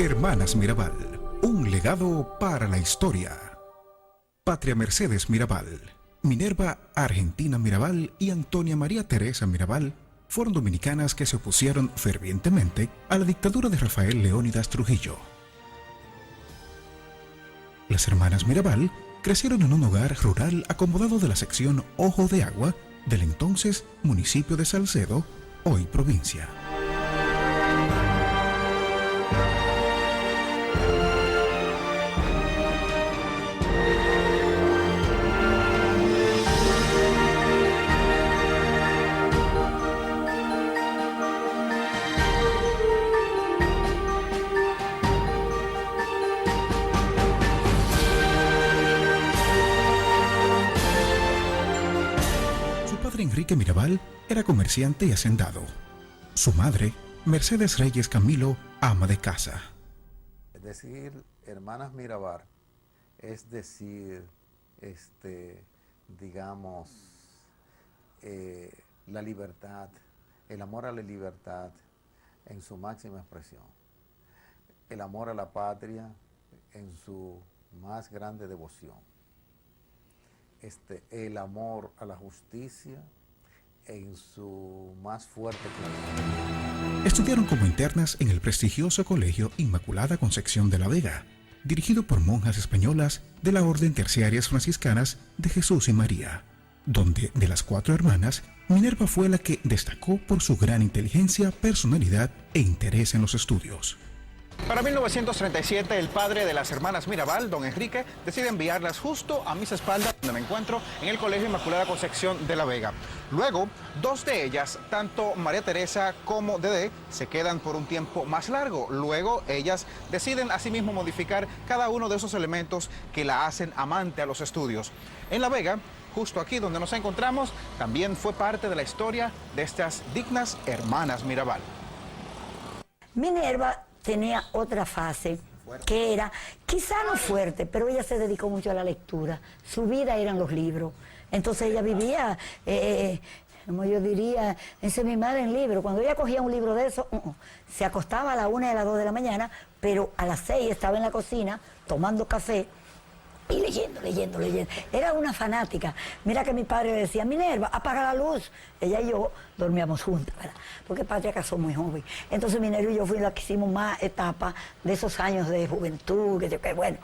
Hermanas Mirabal, un legado para la historia. Patria Mercedes Mirabal, Minerva Argentina Mirabal y Antonia María Teresa Mirabal fueron dominicanas que se opusieron fervientemente a la dictadura de Rafael Leónidas Trujillo. Las hermanas Mirabal crecieron en un hogar rural acomodado de la sección Ojo de Agua del entonces municipio de Salcedo, hoy provincia. Enrique Mirabal era comerciante y hacendado. Su madre, Mercedes Reyes Camilo, ama de casa. Es decir, hermanas Mirabal, es decir, digamos, la libertad, el amor a la libertad en su máxima expresión, el amor a la patria en su más grande devoción. El amor a la justicia en su más fuerte claridad. Estudiaron como internas en el prestigioso Colegio Inmaculada Concepción de la Vega, dirigido por monjas españolas de la Orden Terciarias Franciscanas de Jesús y María, donde de las 4 hermanas, Minerva fue la que destacó por su gran inteligencia, personalidad e interés en los estudios. Para 1937, el padre de las hermanas Mirabal, don Enrique, decide enviarlas justo a mis espaldas, donde me encuentro, en el Colegio Inmaculada Concepción de la Vega. Luego, 2 de ellas, tanto María Teresa como Dede, se quedan por un tiempo más largo. Luego, ellas deciden asimismo modificar cada uno de esos elementos que la hacen amante a los estudios. En La Vega, justo aquí donde nos encontramos, también fue parte de la historia de estas dignas hermanas Mirabal. Minerva tenía otra fase, que era, quizá no fuerte, pero ella se dedicó mucho a la lectura. Su vida eran los libros. Entonces ella vivía, como yo diría, ensemismada en libros. Cuando ella cogía un libro de eso, se acostaba a la 1 y a las 2 de la mañana, pero a las 6 estaba en la cocina tomando café y leyendo. Era una fanática. Mira que mi padre le decía, Minerva, apaga la luz. Ella y yo dormíamos juntas, ¿verdad? Porque Patria casó muy joven. Entonces Minerva y yo fuimos las que hicimos más etapas de esos años de juventud, que bueno.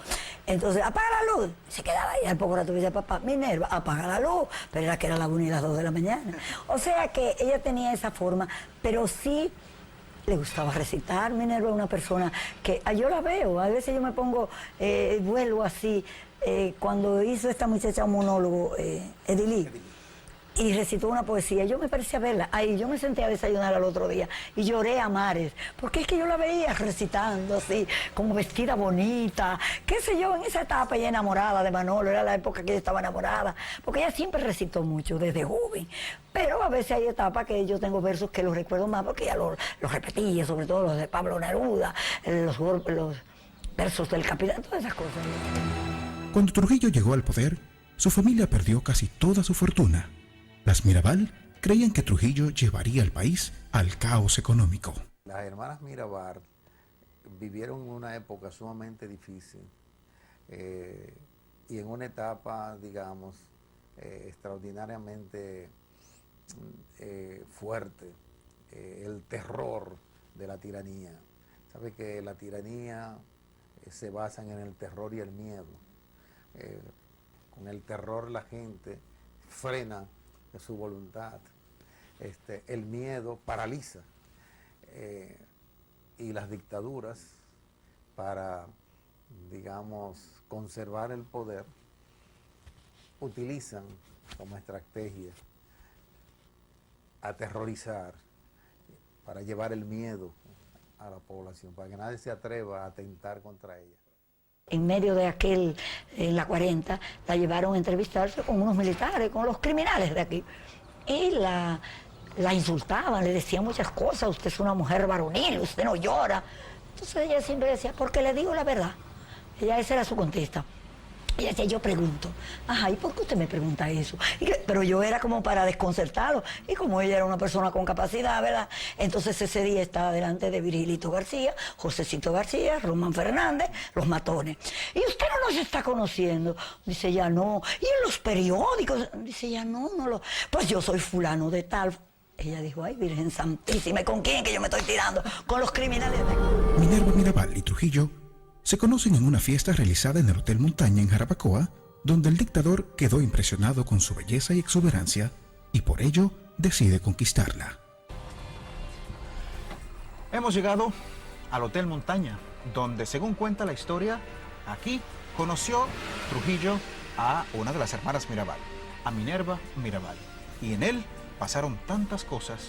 Entonces, apaga la luz. Se quedaba ahí al poco rato y decía, papá, Minerva, apaga la luz. Pero era que era la 1 y las 2 de la mañana. O sea que ella tenía esa forma, pero sí le gustaba recitar. Minerva es una persona que yo la veo, a veces yo me pongo, vuelvo así, cuando hizo esta muchacha un monólogo, Edilí, y recitó una poesía, yo me parecía verla, ahí yo me senté a desayunar al otro día y lloré a mares, porque es que yo la veía recitando así, como vestida bonita, qué sé yo, en esa etapa ella enamorada de Manolo, era la época que ella estaba enamorada, porque ella siempre recitó mucho desde joven, pero a veces hay etapas que yo tengo versos que los recuerdo más porque ella los repetía, sobre todo los de Pablo Neruda, los versos del Capitán, todas esas cosas. Cuando Trujillo llegó al poder, su familia perdió casi toda su fortuna. Las Mirabal creían que Trujillo llevaría al país al caos económico. Las hermanas Mirabal vivieron una época sumamente difícil y en una etapa, digamos, extraordinariamente fuerte, el terror de la tiranía. Sabe que la tiranía se basa en el terror y el miedo. Con el terror la gente frena su voluntad, el miedo paraliza y las dictaduras para, digamos, conservar el poder utilizan como estrategia aterrorizar para llevar el miedo a la población, para que nadie se atreva a atentar contra ella. En medio de aquel, en la 40, la llevaron a entrevistarse con unos militares, con los criminales de aquí. Y la insultaban, le decían muchas cosas, usted es una mujer varonil, usted no llora. Entonces ella siempre decía, porque le digo la verdad. Esa era su contesta. Y decía, yo pregunto, ajá, ¿y por qué usted me pregunta eso? Pero yo era como para desconcertarlo, y como ella era una persona con capacidad, ¿verdad? Entonces ese día estaba delante de Virgilito García, Josecito García, Román Fernández, los matones. ¿Y usted no nos está conociendo? Dice, ya no. ¿Y en los periódicos? Dice, ya no, no lo... Pues yo soy fulano de tal. Ella dijo, ay, Virgen Santísima, ¿y con quién que yo me estoy tirando? Con los criminales de... Minerva Mirabal y Trujillo se conocen en una fiesta realizada en el Hotel Montaña en Jarabacoa, donde el dictador quedó impresionado con su belleza y exuberancia y por ello decide conquistarla. Hemos llegado al Hotel Montaña, donde según cuenta la historia, aquí conoció Trujillo a una de las hermanas Mirabal, a Minerva Mirabal. Y en él pasaron tantas cosas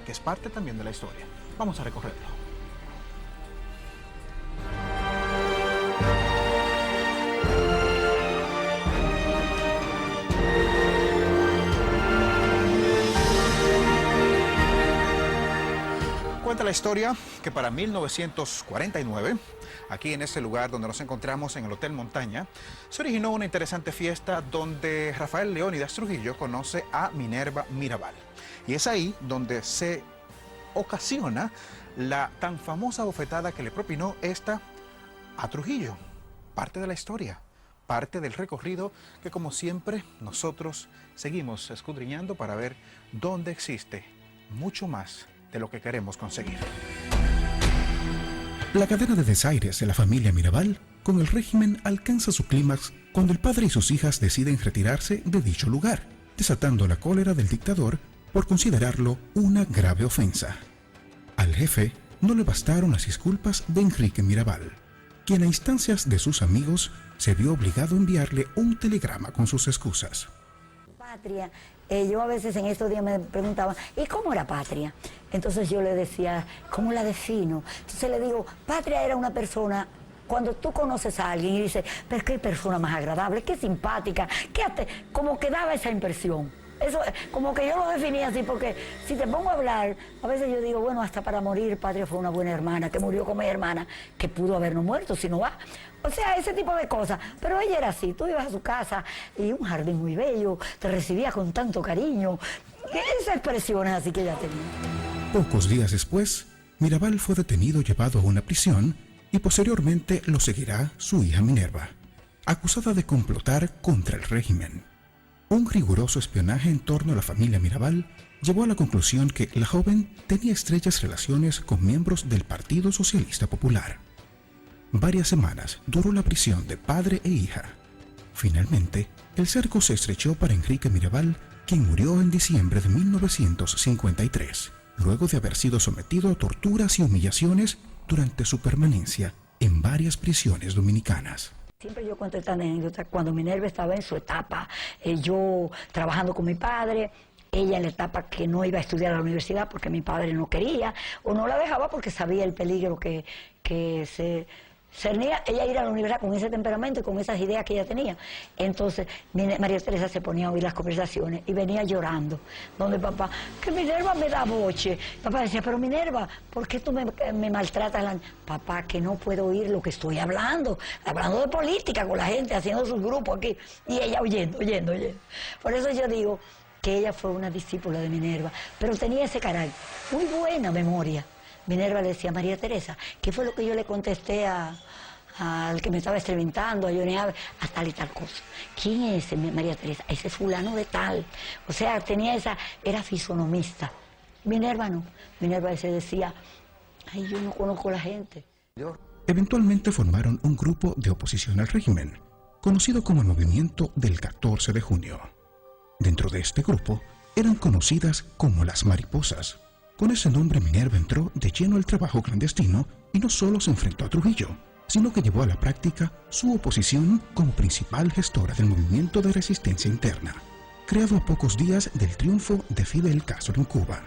que es parte también de la historia. Vamos a recorrerlo. Cuenta la historia que para 1949, aquí en este lugar donde nos encontramos en el Hotel Montaña, se originó una interesante fiesta donde Rafael Leónidas Trujillo conoce a Minerva Mirabal. Y es ahí donde se ocasiona la tan famosa bofetada que le propinó esta a Trujillo. Parte de la historia, parte del recorrido que, como siempre, nosotros seguimos escudriñando para ver dónde existe mucho más de lo que queremos conseguir. La cadena de desaires de la familia Mirabal con el régimen alcanza su clímax cuando el padre y sus hijas deciden retirarse de dicho lugar, desatando la cólera del dictador por considerarlo una grave ofensa. Al jefe no le bastaron las disculpas de Enrique Mirabal, quien a instancias de sus amigos se vio obligado a enviarle un telegrama con sus excusas. Patria, yo a veces en estos días me preguntaba, ¿y cómo era patria? Entonces yo le decía, ¿cómo la defino? Entonces le digo, patria era una persona, cuando tú conoces a alguien y dices, pero qué persona más agradable, qué simpática, como que daba esa impresión. Eso, como que yo lo definía así, porque si te pongo a hablar, a veces yo digo, bueno, hasta para morir, Patria fue una buena hermana, que murió como mi hermana, que pudo habernos muerto, si no va. O sea, ese tipo de cosas. Pero ella era así, tú ibas a su casa y un jardín muy bello, te recibía con tanto cariño. Esas expresiones así que ella tenía. Pocos días después, Mirabal fue detenido y llevado a una prisión y posteriormente lo seguirá su hija Minerva, acusada de complotar contra el régimen. Un riguroso espionaje en torno a la familia Mirabal llevó a la conclusión que la joven tenía estrechas relaciones con miembros del Partido Socialista Popular. Varias semanas duró la prisión de padre e hija. Finalmente, el cerco se estrechó para Enrique Mirabal, quien murió en diciembre de 1953, luego de haber sido sometido a torturas y humillaciones durante su permanencia en varias prisiones dominicanas. Siempre yo cuento esta anécdota, cuando Minerva estaba en su etapa, yo trabajando con mi padre, ella en la etapa que no iba a estudiar a la universidad porque mi padre no quería, o no la dejaba porque sabía el peligro que se cernía ella ir a la universidad con ese temperamento y con esas ideas que ella tenía. Entonces María Teresa se ponía a oír las conversaciones y venía llorando, donde papá, que Minerva me da boche. Papá decía, pero Minerva, ¿por qué tú me maltratas? Papá, que no puedo oír lo que estoy hablando de política con la gente, haciendo sus grupos aquí, y ella oyendo. Por eso yo digo que ella fue una discípula de Minerva, pero tenía ese carácter, muy buena memoria. Minerva le decía a María Teresa, ¿qué fue lo que yo le contesté al que me estaba entrevistando, a Johnny Abe, a tal y tal cosa? ¿Quién es ese, María Teresa? Ese fulano de tal. O sea, era fisonomista. Minerva no. Minerva se decía, ay, yo no conozco a la gente. Eventualmente formaron un grupo de oposición al régimen, conocido como el Movimiento del 14 de Junio. Dentro de este grupo eran conocidas como las mariposas. Con ese nombre Minerva entró de lleno al trabajo clandestino y no solo se enfrentó a Trujillo, sino que llevó a la práctica su oposición como principal gestora del movimiento de resistencia interna, creado a pocos días del triunfo de Fidel Castro en Cuba.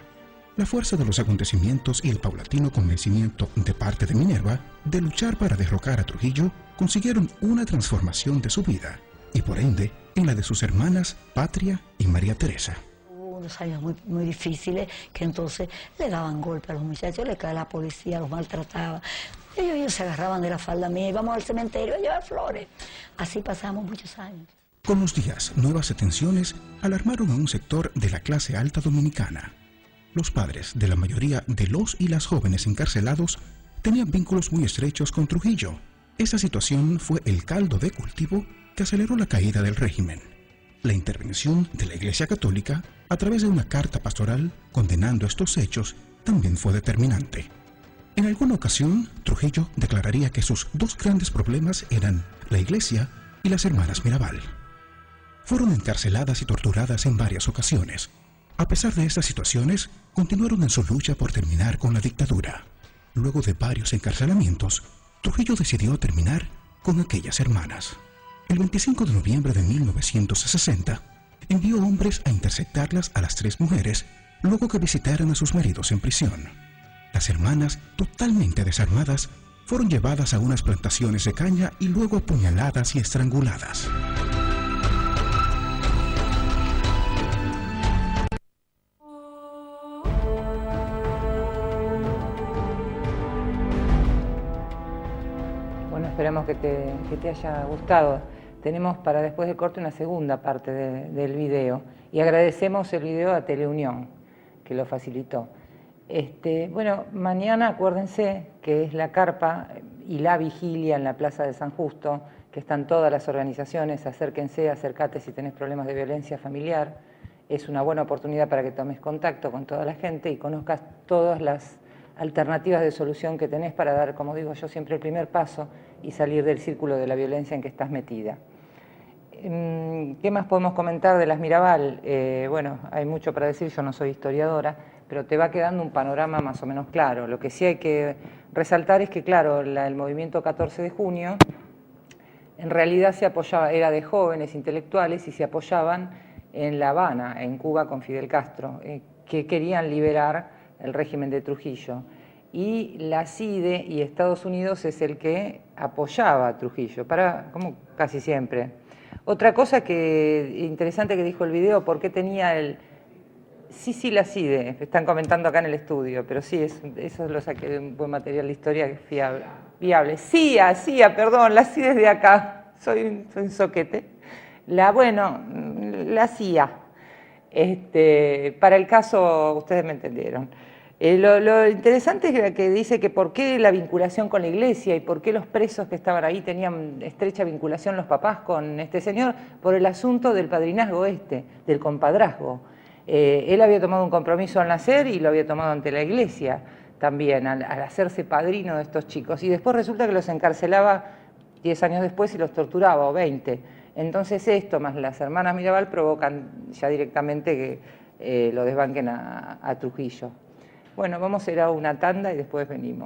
La fuerza de los acontecimientos y el paulatino convencimiento de parte de Minerva de luchar para derrocar a Trujillo consiguieron una transformación de su vida y por ende en la de sus hermanas Patria y María Teresa. Unos años muy difíciles, que entonces le daban golpe a los muchachos, le caía la policía, los maltrataba. Ellos se agarraban de la falda mía, íbamos al cementerio a llevar flores. Así pasamos muchos años. Con los días, nuevas detenciones alarmaron a un sector de la clase alta dominicana. Los padres de la mayoría de los y las jóvenes encarcelados tenían vínculos muy estrechos con Trujillo. Esa situación fue el caldo de cultivo que aceleró la caída del régimen. La intervención de la Iglesia Católica, a través de una carta pastoral condenando estos hechos, también fue determinante. En alguna ocasión, Trujillo declararía que sus dos grandes problemas eran la Iglesia y las hermanas Mirabal. Fueron encarceladas y torturadas en varias ocasiones. A pesar de estas situaciones, continuaron en su lucha por terminar con la dictadura. Luego de varios encarcelamientos, Trujillo decidió terminar con aquellas hermanas. El 25 de noviembre de 1960, envió hombres a interceptarlas a las tres mujeres, luego que visitaran a sus maridos en prisión. Las hermanas, totalmente desarmadas, fueron llevadas a unas plantaciones de caña y luego apuñaladas y estranguladas. Bueno, esperamos que te haya gustado. Tenemos para después del corte una segunda parte del video y agradecemos el video a Teleunión, que lo facilitó. Bueno, mañana acuérdense que es la carpa y la vigilia en la Plaza de San Justo, que están todas las organizaciones, acérquense, acércate si tenés problemas de violencia familiar. Es una buena oportunidad para que tomes contacto con toda la gente y conozcas todas las alternativas de solución que tenés para dar, como digo yo, siempre el primer paso y salir del círculo de la violencia en que estás metida. ¿Qué más podemos comentar de las Mirabal? Bueno, hay mucho para decir, yo no soy historiadora, pero te va quedando un panorama más o menos claro. Lo que sí hay que resaltar es que, claro, el movimiento 14 de junio en realidad se apoyaba, era de jóvenes intelectuales y se apoyaban en La Habana, en Cuba, con Fidel Castro, que querían liberar el régimen de Trujillo. Y la CIDE y Estados Unidos es el que apoyaba a Trujillo, como casi siempre. Otra cosa interesante que dijo el video, ¿por qué tenía el...? Sí, la CIDE, están comentando acá en el estudio, pero sí, eso lo saqué de un buen material de historia que es fiable. CIA, perdón, la CIDE es de acá, soy un soquete. La CIA. Para el caso, ustedes me entendieron. Lo interesante es que dice que por qué la vinculación con la iglesia y por qué los presos que estaban ahí tenían estrecha vinculación los papás con este señor, por el asunto del padrinazgo del compadrazgo. Él había tomado un compromiso al nacer y lo había tomado ante la iglesia también, al hacerse padrino de estos chicos. Y después resulta que los encarcelaba 10 años después y los torturaba, o 20. Entonces esto, más las hermanas Mirabal, provocan ya directamente que lo desbanquen a Trujillo. Bueno, vamos a ir a una tanda y después venimos.